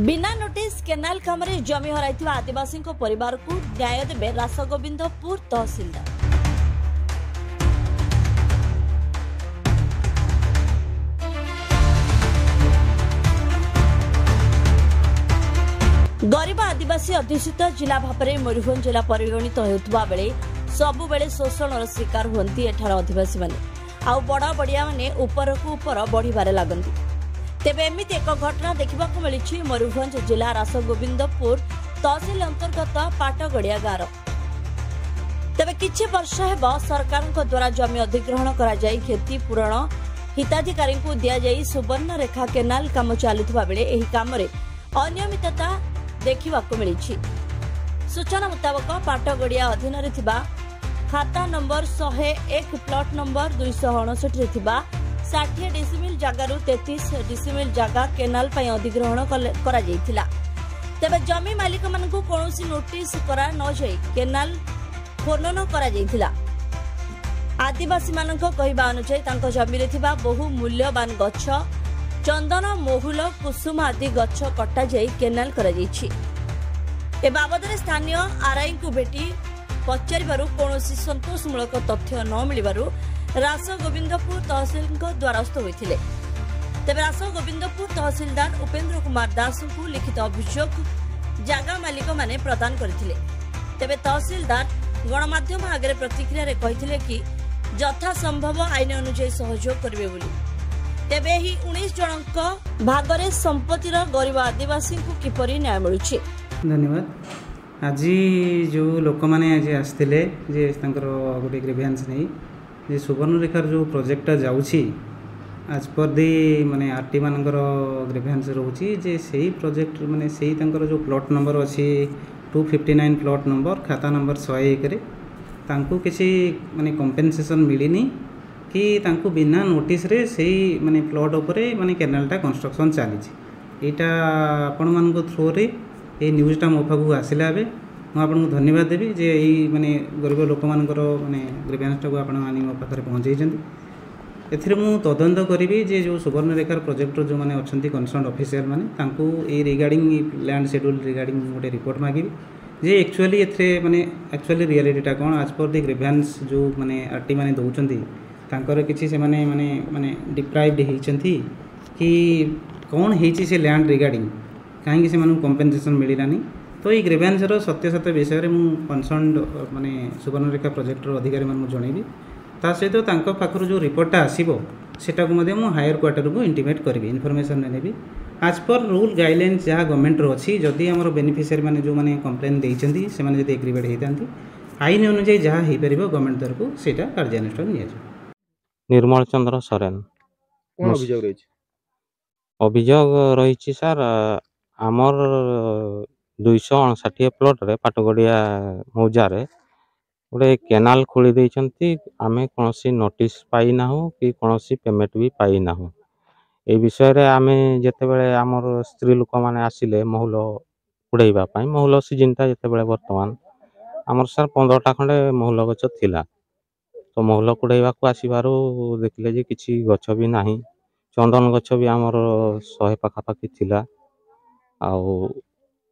बिना notice canal काम जमी हर आदिवासी परिवार को न्याय देवे रासगोविंदपुर तहसीलदार। गरीब आदिवासी अध्युषित जिला भाव में मयूरभंज जिला परिगणित होता बेले सबुबले शोषण शिकार होती एठार आदिवासी माने आउ बड़ा बड़िया माने ऊपर को ऊपर बढ़िबारे लागंती। तेबे एमिति एक घटना देखा मिली मयूरभंज जिला रासगोविंदपुर तहसील अंतर्गत पाटगड़िया गाँव। तेबे किछि वर्ष हेब सरकार द्वारा जमी अधिग्रहण करा जाई क्षतिपूरण हिताधिकारी को दिया जाई सुवर्ण रेखा केनाल काम चलुवा बेले एही काम रे अनियमितता देखा मिली। सूचना मुताबक पाटगड़िया अधीन रे थिबा खाता नंबर 101 प्लॉट नंबर 259 60 डिसिमिल जगार 33 डिसिमिल जगह केनाल पई अधिग्रहण करा जायतिला। तेबे जमी मालिक मानकु कोनोसी नोटिस करा न जाय केनाल खनन करा जायतिला। आदिवासी मानक कहिबा अनुसार तांको जमी रे थिबा बहु मूल्यवान गछ चंदन महुल कुसुम आदि गछ कटा जाई केनाल करा जायछि। ए बाबद स्थानीय आरआई को भेटी पचारिबारु कोनोसी संतोषमूलक तथ्य न मिलिबारु रासगोविंदपुर तहसील द्वारस्थ होते। तेरे रासगोविंदपुर तहसीलदार उपेन्द्र कुमार दास को लिखित अभियोग जगह मालिक माने प्रदान करथिले। तेबे तहसीलदार गणमाध्यम आगे प्रतिक्रिया रे कहिथिले कि यथा संभव आईन अनुसार सहयोग करिवे बोली। तेबे ही 19 जनक भागरे संपत्तिर गरीब आदिवासी को किपरि न्याय मिलुछि। धन्यवाद। आज जो लोक मैंने आज आसते जे गोटे ग्रीवेन्स नहीं जे सुवर्ण रेखार जो प्रोजेक्टा जाऊँगी आज पर दी माने आरटी मानकर ग्रीवेन्स रोचे जे सही प्रोजेक्ट माने सही जो प्लॉट नंबर अच्छी 259 प्लॉट नंबर खाता नंबर 101 रे तांको किसी माने कंपेनसेशन मिलनी कि तांको बिना नोटिस रे सही माने प्लॉट उपरे माने केनालटा कंस्ट्रक्शन चली आपण मान थ्रू रे ये न्यूज़टा मो पाखु आसला मुझे आपको धन्यवाद देवी जे यही माने गरीब लोक मानकर माने ग्रीवेन्सटा को आपण माने मो पाखरे पहुँचाई। एथिरे मु तदंत करी जे जो सुवर्ण रेखार प्रोजेक्टर जो मैंने अच्छा कनसर्न ऑफिशियल माने तांको ए रिगार्डिंग लैंड शेड्यूल रिगार्डिंग गोटे रिपोर्ट मागिबी जे एक्चुअली एथिरे माने एक्चुअली रियलिटीटा कौन आज पर दी ग्रीवेन्स जो माने आरटी माने दउचंती तांकर किछि से माने माने माने डिप्राइव्ड हेचंती कि कौन हेची से लैंड रिगार्डिंग कहीं से कंपेनसेशन मिलानी। तो ये ग्रीवेन्सर सत्य विषय में कनसर्न माने सुवर्ण रेखा प्रोजेक्टर अधिकारी मान जनइबी ता सहित तांको पाखर जो रिपोर्टा आसीबो सेटा को मधे मु हायर क्वार्टर को इंटीमेट करी इनफॉरमेशन नेबी आज पर रूल गाइडलाइंस जहाँ गवर्नमेंट अच्छी जदि आम बेनिफिशियरी मैंने जो मैंने कंप्लेन देइचंती से माने जदि एग्रीमेंट होइतांती आईन अनुसार जहाँ हो पार गवर्नमेंट तरफ सेटा कार्यानुष्ठान निया। निर्मल चंद्र सोरेन अभियोग रही सर आमर 259 प्लॉट रे पाटगड़िया मौजार गोटे केनाल खोली देइचंती आमे कोनोसी नोटिस पाई ना हो कि कोनोसी पेमेंट भी पाई ना हो। ए विषय रे आमे जेते बेले आमर स्त्री लोक माने आसिले महुल उड़ेइबा पई महुल सीजनटा जेते बेले वर्तमान आमर सर 15टा खंडे महुल गछ थिला तो महुल कुड़ेइबा को आसीबारो देखले जे किछि गछ भी नाही चंदन गछ भी आमर 100 पाखापाखि थिला। आउ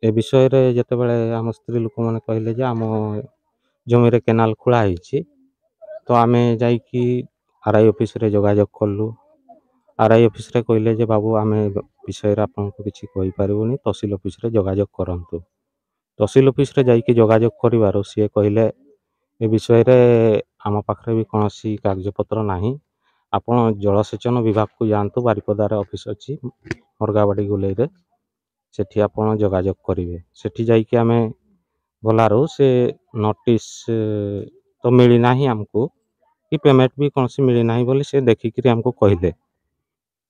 ए विषय रे जेते बेले आम स्त्री लोक माने कहले जे आम जमी रे केनाल खोला होईछि तो आमे जाई कि आरआई ऑफिस रे जोगाजोग करलु। आरआई ऑफिस रे कहले जे बाबू आमे विषय रे आपन को किछि कहि पारिबोनी तहसील ऑफिस रे जोगाजोग करंतु। तहसील ऑफिस रे जाई कि जोगाजोग करिवारो सिए कहले ए विषय रे आम पाखरे भी कोनोसी कागजपत्र नाही आपण जलसेचन विभाग को जानतु बारिपदार ऑफिस अछि मरगाबाड़ी गोले रे सेठी आपण जोगाजोग करिवे। सेठी जाई कि आमे गलारो से नोटिस तो मिली नाही हमको कि पेमेंट भी कौन सी मिली नाही बोली से देखि कि हमको कहले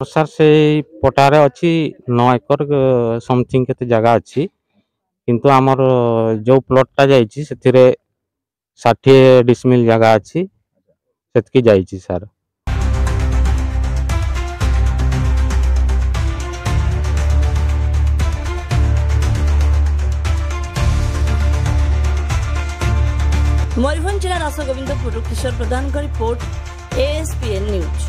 सर से पटारे अछि 9 एकर समथिंग केते जगह अछि किंतु हमर जो प्लॉटटा जाईछि सेथिरे 60 डिसमिल जगह अछि सेतकी जाईछि सर। मयूरभंज जिला रासगोविंदपुर किशोर प्रधान का रिपोर्ट ASPN न्यूज।